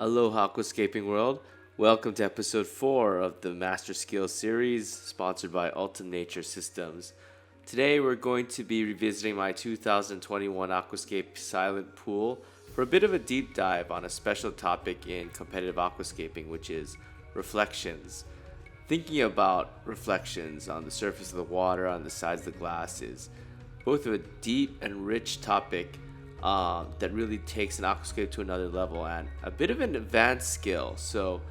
Aloha Aquascaping world. Welcome to episode 4 of the Master Skills series sponsored by Ultum Nature Systems. Today we're going to be revisiting my 2021 Aquascape silent pool for a bit of a deep dive on a special topic in competitive aquascaping, which is reflections. Thinking about reflections on the surface of the water, on the sides of the glass is both a deep and rich topic that really takes an aquascape to another level and a bit of an advanced skill. So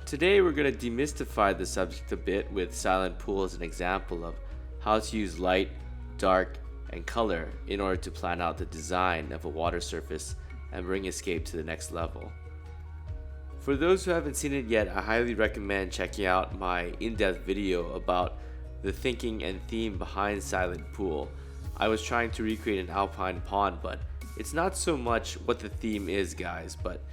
today we're going to demystify the subject a bit with silent pool as an example of how to use light, dark, and color in order to plan out the design of a water surface and bring escape to the next level. For those who haven't seen it yet, I highly recommend checking out my in-depth video about the thinking and theme behind silent pool. I was trying to recreate an Alpine pond, but it's not so much what the theme is, guys, but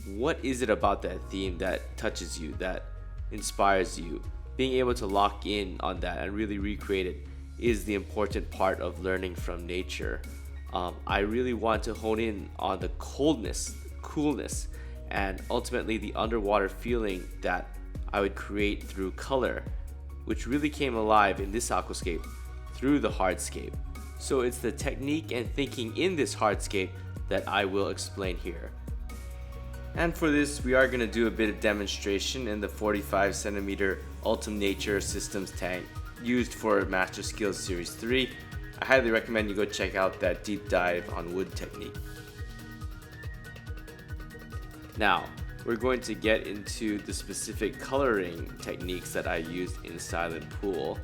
what is it about that theme that touches you, that inspires you? Being able to lock in on that and really recreate it is the important part of learning from nature. I really want to hone in on the coolness, and ultimately the underwater feeling that I would create through color, which really came alive in this aquascape through the hardscape. So it's the technique and thinking in this hardscape that I will explain here. And for this, we are going to do a bit of demonstration in the 45 centimeter Ultum Nature Systems tank used for Master Skills Series 3. I highly recommend you go check out that deep dive on wood technique. Now, we're going to get into the specific coloring techniques that I used in Silent Pool,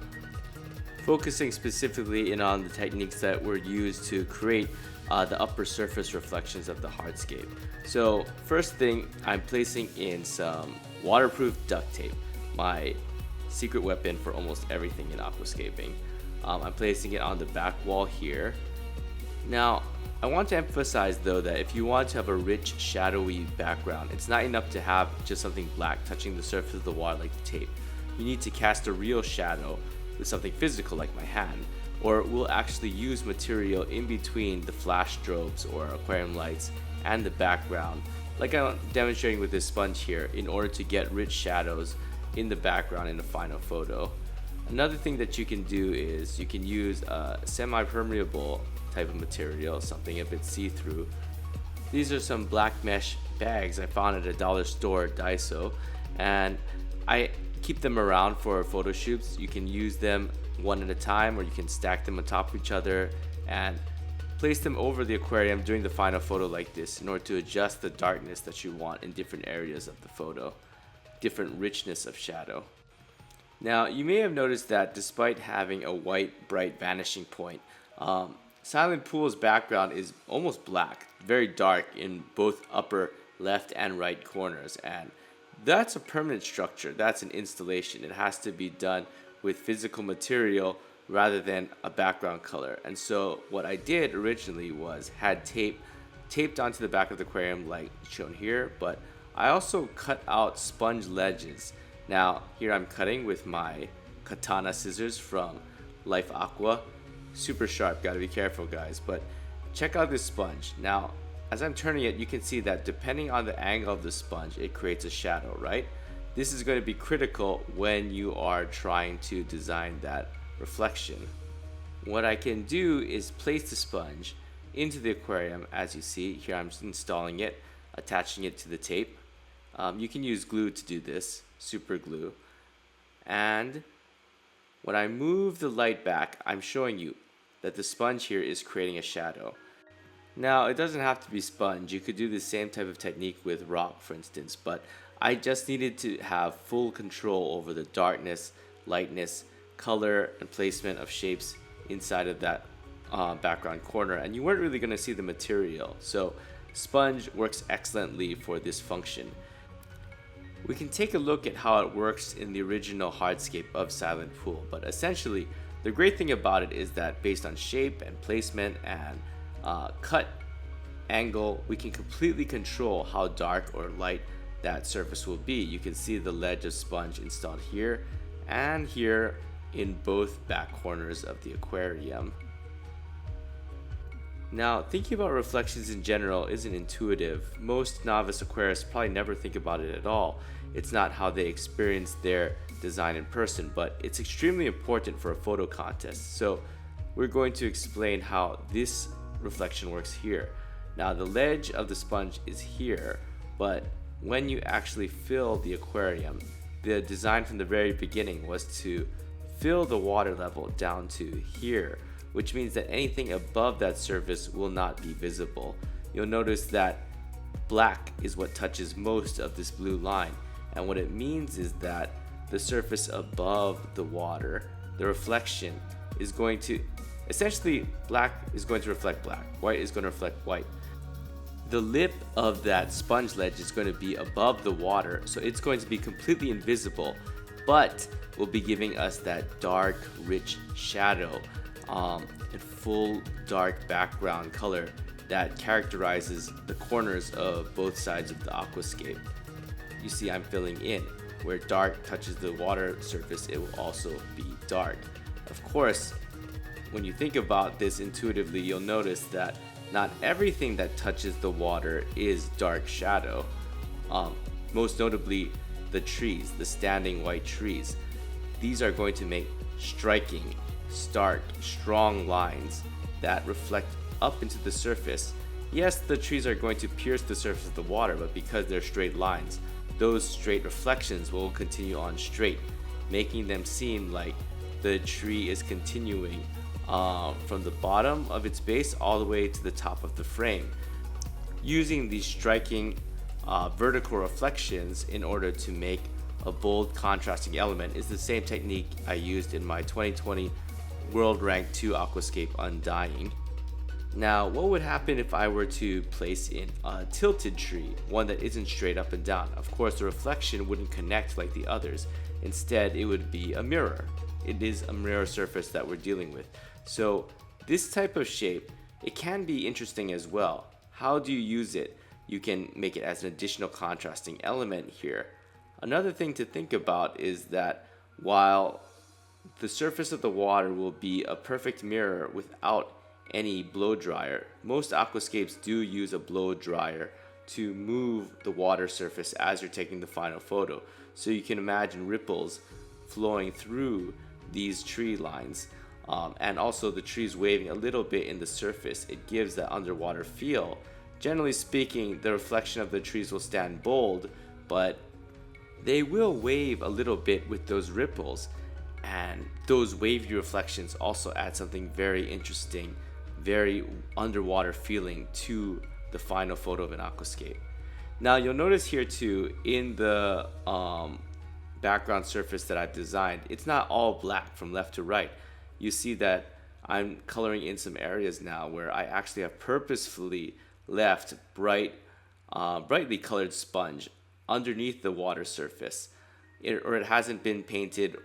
focusing specifically in on the techniques that were used to create the upper surface reflections of the hardscape. So first thing, I'm placing in some waterproof duct tape, my secret weapon for almost everything in aquascaping. I'm placing it on the back wall here. Now, I want to emphasize though that if you want to have a rich shadowy background, it's not enough to have just something black touching the surface of the water like the tape. You need to cast a real shadow with something physical like my hand, or we'll actually use material in between the flash strobes or aquarium lights and the background, like I'm demonstrating with this sponge here, in order to get rich shadows in the background in the final photo. Another thing that you can do is you can use a semi-permeable type of material, something a bit see-through. These are some black mesh bags I found at a dollar store, Daiso, and I keep them around for photo shoots. You can use them one at a time, or you can stack them on top of each other and place them over the aquarium during the final photo like this in order to adjust the darkness that you want in different areas of the photo, different richness of shadow. Now, you may have noticed that despite having a white, bright vanishing point, Silent Pool's background is almost black, very dark in both upper left and right corners, and that's a permanent structure. That's an installation. It has to be done with physical material rather than a background color. And so what I did originally was had tape taped onto the back of the aquarium like shown here, but I also cut out sponge ledges. Now here I'm cutting with my katana scissors from Life Aqua. Super sharp, gotta be careful guys, but check out this sponge. Now as I'm turning it, you can see that depending on the angle of the sponge, it creates a shadow, right? This is going to be critical when you are trying to design that reflection. What I can do is place the sponge into the aquarium. As you see here, I'm installing it, attaching it to the tape. You can use glue to do this, super glue. And when I move the light back, I'm showing you that the sponge here is creating a shadow. Now, it doesn't have to be sponge. You could do the same type of technique with rock, for instance, but I just needed to have full control over the darkness, lightness, color, and placement of shapes inside of that background corner, and you weren't really going to see the material, so sponge works excellently for this function. We can take a look at how it works in the original hardscape of Silent Pool, but essentially, the great thing about it is that based on shape and placement and cut angle, we can completely control how dark or light that surface will be. You can see the ledge of sponge installed here and here in both back corners of the aquarium. Now, thinking about reflections in general isn't intuitive. Most novice aquarists probably never think about it at all. It's not how they experience their design in person, but it's extremely important for a photo contest. So we're going to explain how this reflection works here. Now, the ledge of the sponge is here, but when you actually fill the aquarium, the design from the very beginning was to fill the water level down to here, which means that anything above that surface will not be visible. You'll notice that black is what touches most of this blue line, and what it means is that the surface above the water, the reflection, is going to essentially, black is going to reflect black, white is going to reflect white. The lip of that sponge ledge is going to be above the water, so it's going to be completely invisible, but will be giving us that dark, rich shadow and full dark background color that characterizes the corners of both sides of the aquascape. You see I'm filling in. Where dark touches the water surface, it will also be dark. Of course, when you think about this intuitively, you'll notice that not everything that touches the water is dark shadow. Most notably, the trees, the standing white trees. These are going to make striking, stark, strong lines that reflect up into the surface. Yes, the trees are going to pierce the surface of the water, but because they're straight lines, those straight reflections will continue on straight, making them seem like the tree is continuing from the bottom of its base all the way to the top of the frame. Using these striking vertical reflections in order to make a bold contrasting element is the same technique I used in my 2020 World Rank 2 Aquascape Undying. Now, what would happen if I were to place in a tilted tree, one that isn't straight up and down? Of course, the reflection wouldn't connect like the others. Instead, it would be a mirror. It is a mirror surface that we're dealing with. So this type of shape, it can be interesting as well. How do you use it? You can make it as an additional contrasting element here. Another thing to think about is that while the surface of the water will be a perfect mirror without any blow dryer, most aquascapes do use a blow dryer to move the water surface as you're taking the final photo. So you can imagine ripples flowing through these tree lines, and also the trees waving a little bit in the surface. It gives that underwater feel. Generally speaking, the reflection of the trees will stand bold, but they will wave a little bit with those ripples, and those wavy reflections also add something very interesting, very underwater feeling to the final photo of an aquascape. Now you'll notice here too, in the background surface that I've designed, it's not all black from left to right. You see that I'm coloring in some areas now where I actually have purposefully left brightly colored sponge underneath the water surface, it hasn't been painted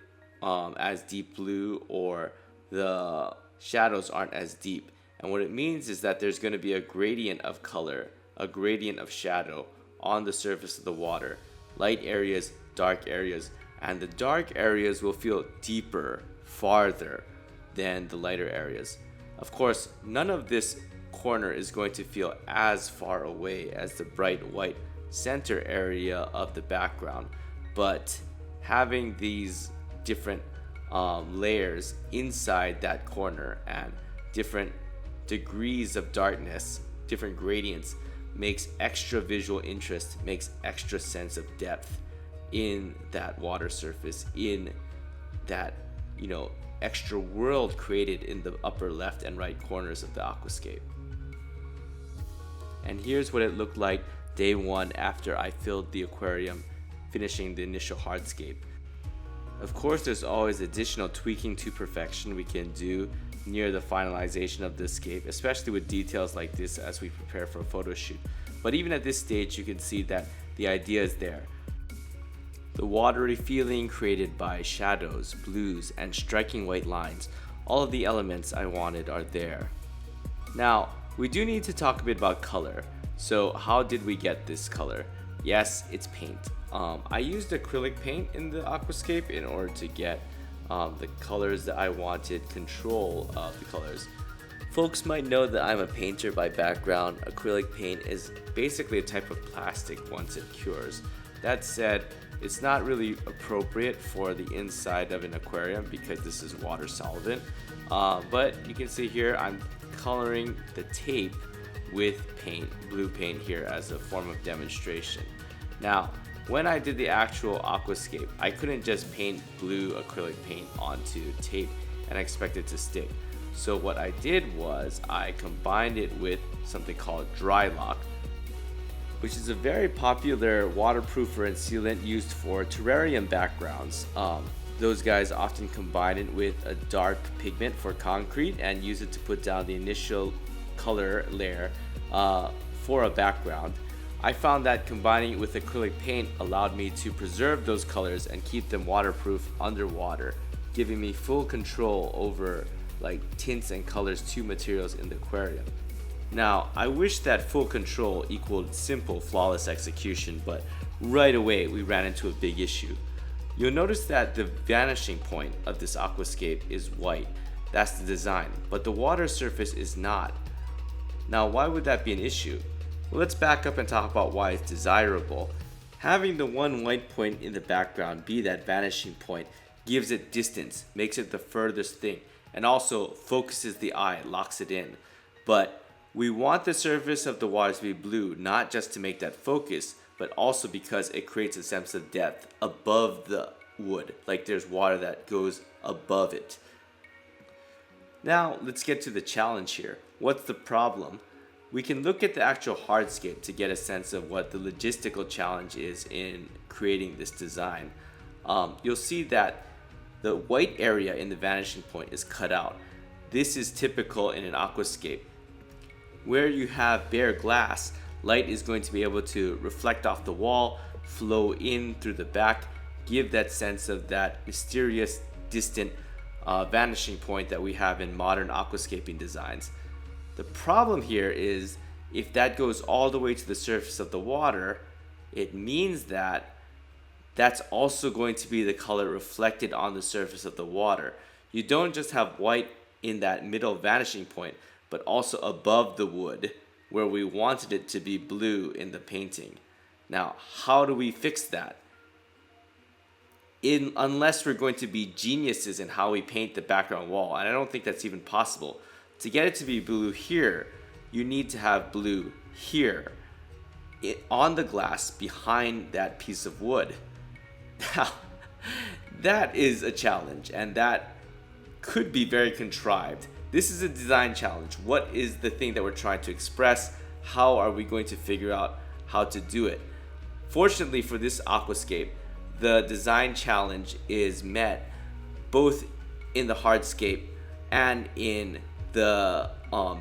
as deep blue, or the shadows aren't as deep. And what it means is that there's going to be a gradient of color, a gradient of shadow on the surface of the water. Light areas, dark areas, and the dark areas will feel deeper, farther than the lighter areas. Of course, none of this corner is going to feel as far away as the bright white center area of the background, but having these different layers inside that corner and different degrees of darkness, different gradients, makes extra visual interest, makes extra sense of depth in that water surface, in that, extra world created in the upper left and right corners of the aquascape. And here's what it looked like day one after I filled the aquarium, finishing the initial hardscape. Of course, there's always additional tweaking to perfection we can do near the finalization of the scape, especially with details like this as we prepare for a photo shoot. But even at this stage, you can see that the idea is there. The watery feeling created by shadows, blues, and striking white lines, all of the elements I wanted are there. Now, we do need to talk a bit about color. So how did we get this color? Yes, it's paint. I used acrylic paint in the aquascape in order to get the colors that I wanted, control of the colors. Folks might know that I'm a painter by background. Acrylic paint is basically a type of plastic once it cures. That said, it's not really appropriate for the inside of an aquarium because this is water solvent. But you can see here I'm coloring the tape with paint, blue paint here as a form of demonstration. Now, when I did the actual Aquascape, I couldn't just paint blue acrylic paint onto tape and expect it to stick. So what I did was I combined it with something called dry lock, which is a very popular waterproofer and sealant used for terrarium backgrounds. Those guys often combine it with a dark pigment for concrete and use it to put down the initial color layer for a background. I found that combining it with acrylic paint allowed me to preserve those colors and keep them waterproof underwater, giving me full control over tints and colors to materials in the aquarium. Now, I wish that full control equaled simple, flawless execution, but right away we ran into a big issue. You'll notice that the vanishing point of this aquascape is white. That's the design, but the water surface is not. Now, why would that be an issue? Well, let's back up and talk about why it's desirable. Having the one white point in the background be that vanishing point gives it distance, makes it the furthest thing, and also focuses the eye, locks it in. But we want the surface of the water to be blue, not just to make that focus, but also because it creates a sense of depth above the wood, like there's water that goes above it. Now, let's get to the challenge here. What's the problem? We can look at the actual hardscape to get a sense of what the logistical challenge is in creating this design. You'll see that the white area in the vanishing point is cut out. This is typical in an aquascape. Where you have bare glass, light is going to be able to reflect off the wall, flow in through the back, give that sense of that mysterious, distant vanishing point that we have in modern aquascaping designs. The problem here is if that goes all the way to the surface of the water, it means that that's also going to be the color reflected on the surface of the water. You don't just have white in that middle vanishing point, but also above the wood where we wanted it to be blue in the painting. Now, how do we fix that? Unless we're going to be geniuses in how we paint the background wall, and I don't think that's even possible. To get it to be blue here, you need to have blue here on the glass behind that piece of wood. Now, that is a challenge, and that could be very contrived. This is a design challenge. What is the thing that we're trying to express? How are we going to figure out how to do it? Fortunately for this aquascape, the design challenge is met both in the hardscape and in the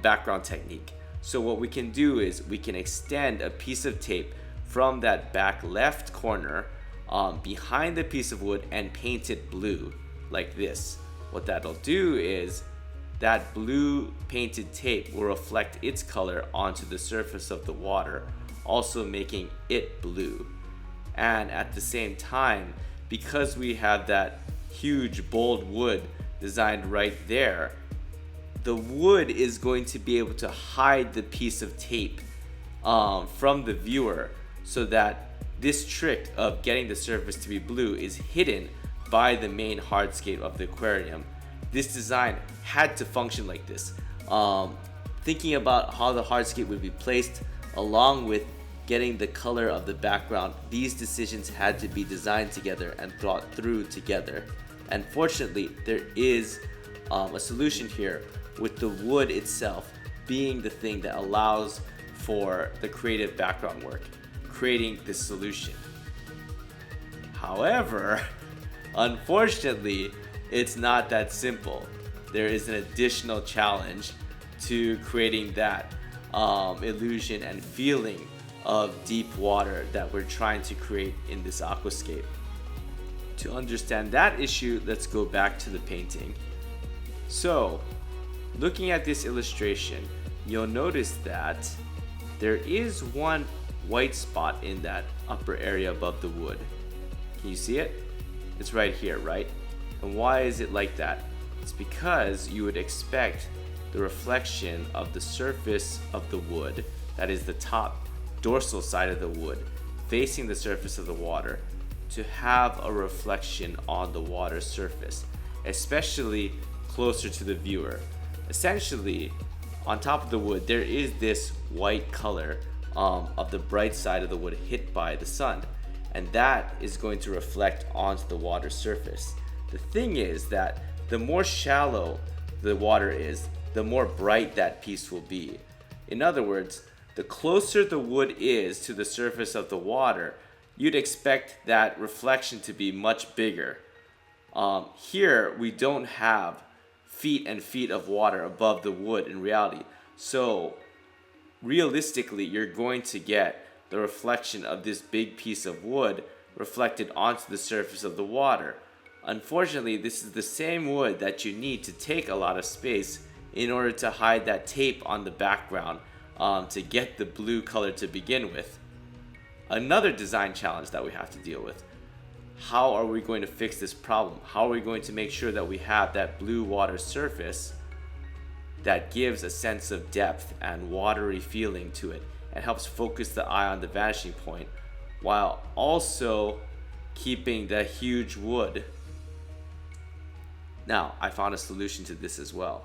background technique. So what we can do is we can extend a piece of tape from that back left corner behind the piece of wood and paint it blue like this. What that'll do is that blue painted tape will reflect its color onto the surface of the water, also making it blue. And at the same time, because we have that huge bold wood designed right there, the wood is going to be able to hide the piece of tape from the viewer, so that this trick of getting the surface to be blue is hidden by the main hardscape of the aquarium. This design had to function like this. Thinking about how the hardscape would be placed along with getting the color of the background, these decisions had to be designed together and thought through together. And fortunately, there is a solution here, with the wood itself being the thing that allows for the creative background work, creating this solution. However, unfortunately, it's not that simple. There is an additional challenge to creating that illusion and feeling of deep water that we're trying to create in this aquascape. To understand that issue, let's go back to the painting. So, looking at this illustration, you'll notice that there is one white spot in that upper area above the wood. Can you see it? It's right here, right? And why is it like that? It's because you would expect the reflection of the surface of the wood, that is the top dorsal side of the wood, facing the surface of the water, to have a reflection on the water surface, especially closer to the viewer. Essentially, on top of the wood, there is this white color of the bright side of the wood hit by the sun, and that is going to reflect onto the water surface. The thing is that the more shallow the water is, the more bright that piece will be. In other words, the closer the wood is to the surface of the water, you'd expect that reflection to be much bigger. Here, we don't have feet and feet of water above the wood in reality. So, realistically, you're going to get the reflection of this big piece of wood reflected onto the surface of the water. Unfortunately, this is the same wood that you need to take a lot of space in order to hide that tape on the background to get the blue color to begin with. Another design challenge that we have to deal with. How are we going to fix this problem? How are we going to make sure that we have that blue water surface that gives a sense of depth and watery feeling to it and helps focus the eye on the vanishing point while also keeping the huge wood? Now, I found a solution to this as well.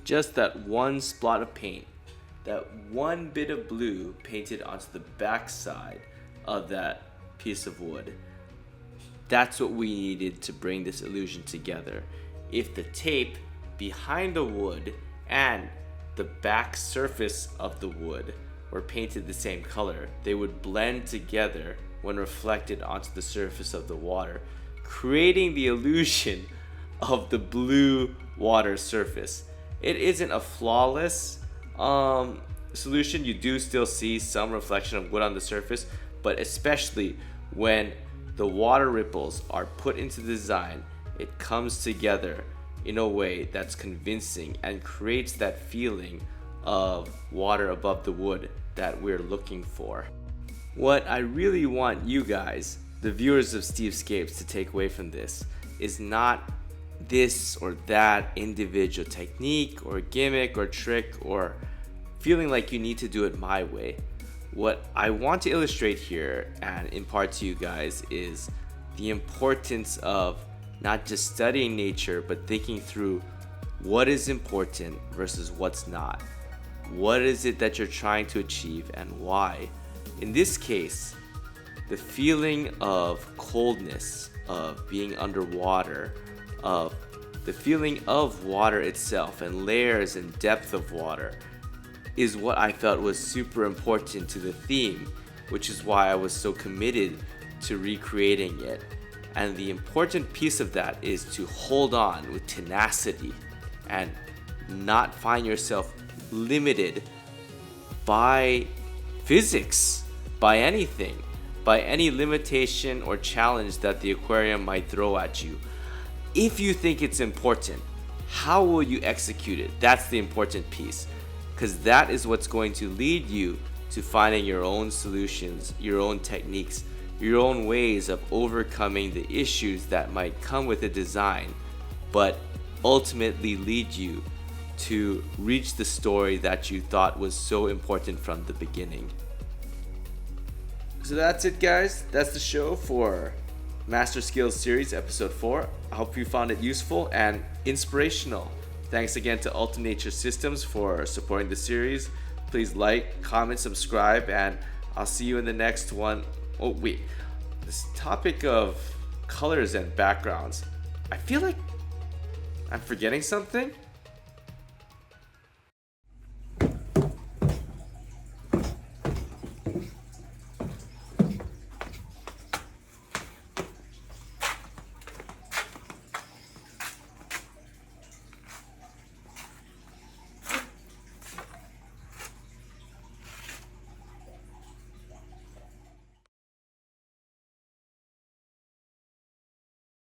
Just that one spot of paint, that one bit of blue painted onto the back side of that piece of wood. That's what we needed to bring this illusion together. If the tape behind the wood and the back surface of the wood were painted the same color, they would blend together when reflected onto the surface of the water, creating the illusion of the blue water surface. It isn't a flawless solution. You do still see some reflection of wood on the surface, but especially when the water ripples are put into the design, it comes together in a way that's convincing and creates that feeling of water above the wood that we're looking for. What I really want you guys, the viewers of Stevescapes, to take away from this is not this or that individual technique or gimmick or trick or feeling like you need to do it my way. What I want to illustrate here and impart to you guys is the importance of not just studying nature, but thinking through what is important versus what's not. What is it that you're trying to achieve and why? In this case, the feeling of coldness, of being underwater, of the feeling of water itself and layers and depth of water is what I felt was super important to the theme, which is why I was so committed to recreating it. And the important piece of that is to hold on with tenacity and not find yourself limited by physics, by anything, by any limitation or challenge that the aquarium might throw at you. If you think it's important, how will you execute it? That's the important piece, because that is what's going to lead you to finding your own solutions, your own techniques, your own ways of overcoming the issues that might come with a design, but ultimately lead you to reach the story that you thought was so important from the beginning. So that's it, guys. That's the show for Master Skills Series Episode 4. I hope you found it useful and inspirational. Thanks again to Ultum Nature Systems for supporting the series. Please like, comment, subscribe, and I'll see you in the next one. Oh wait, this topic of colors and backgrounds, I feel like I'm forgetting something.